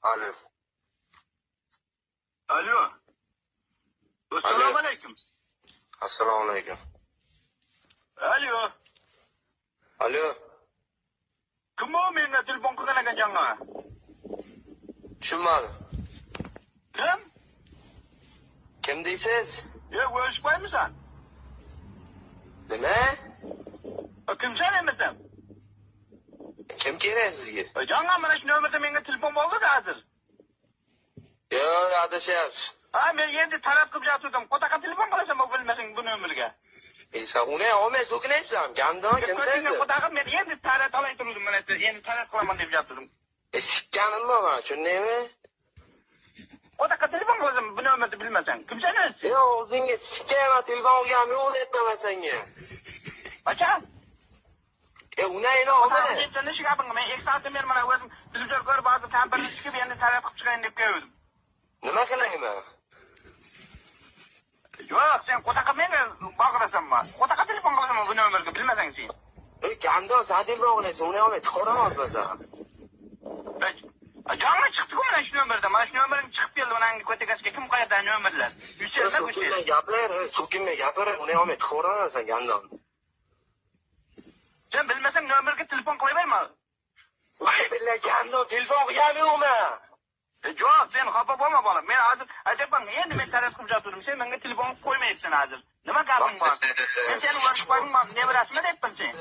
Alo. Alo. Assalomu alaykum. Assalomu alaykum. Alo. Alo. Kim o menga telefon qilgan ekan janga? Tushunmadim. Kim? Kim deysiz? Ko'rishmaymisan? Nima? Kim sen emisan? Kim kerak sizga? Janga mana shu nomerda menga telefon bo'ldi hozir. Yo'q, adashyapsiz. Ha, men endi talab qilib yotgandim. Qo'taqa telefon qilasan, bilmasang bu nomerga. Sen uni olmay so'kinaysan. Kamdan kim deydi? Qo'taqa men endi talab olay turdim, mana endi talab qilaman deb yotgandim. Sikkanim bor, tushundingmi? Qo'taqa telefon qilasan, bu nomerni bilmasang. Kim sen o'zi? Yo'q, o'zingga sikkayman, telefon olganim yo'q deyapman senga. Acha? Unayni olma. Men nechta gapingga men 2 soatdan beri mana o'zim televizor ko'rib hozir kampirni chiqib endi talab qilib chiqayin deb keldim. Nima qilayman? Yo'q, sen qo'taqa menga bog'lasanmi? Qo'taqa telefon qilasanmi bu nomerga bilmasang sen? Kamdan sen telefon qilaysan, uni olmay chiqaraman o'zim. Janga chiqdi-ku mana shu nomerda. Mana shu nomerning chiqib keldi mana ko'takasiga kim qo'yadi nomerlar? So'kinmay gapir, uni olmay chiqaraman sen kamdan. Sen bilmasang nomerga telefon qilaverma. Voy billahi kamdan telefon qilganim yo'qmi? Yo'q, sen xafa bo'lma bolam. Men hozir ajabman, endi men taraf qilib turdim. Sen menga telefon qo'ymayapsan hozir. Nima gaping bor? Men seni o'rib qo'ydim, nevarasimi deyapman sen?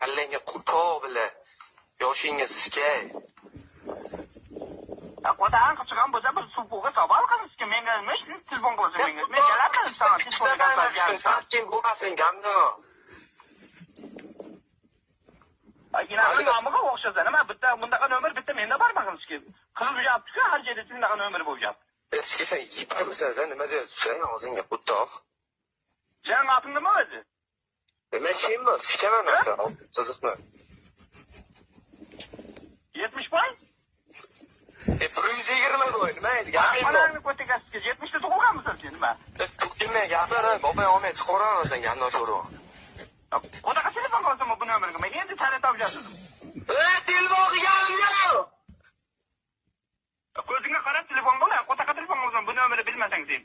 Allanga qurtoq bila. Yoshingga sikay. Qo'taqan qichgan bo'lsa bir supuga savol qilishga menga nima telefon qilsa menga. Men kelabman sana telefon gaplashgan. Kim bo'lmasin kamdan. Ayina nomiga o'xshasa nima bitta bundaqa nomer bitta menda bor maqimski. Qilib yopdi-ku har yerda shunaqa nomer bo'lyapti. Eski sen yipamisan sen nima deyapsan o'zingga quttoq. Sen gaping nima o'zi? Men kimmi? Sikaman aka. Qiziqmi? 70 foy? 120 foy. Nima edi? Gaping bor. Mana ko'takasiga 70 ta tug'ilganmisan sen nima? Kimga gapir? Bobay olmay chiqaraman sen yandan sho'ru. Qo'taqa telefon qilasanmi bu nomerga? Men endi talab topjadim. Telefon qilganim yo'q. Ko'zingga qarab telefon qil, qo'taqa telefon qilsan bu nomerni bilmasang sen.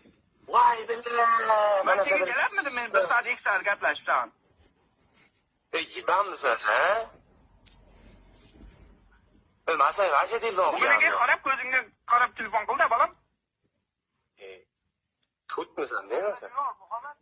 Voy billahi. Mana senga kelabmidi men 1 soat 2 soat gaplashibsan. Yibammisan, ha? Bilmasang, qancha telefon qilganim? Menga qarab ko'zingga qarab telefon qil-da, bolam. Ko'tmisan, nima? Yo'q, Muhammad.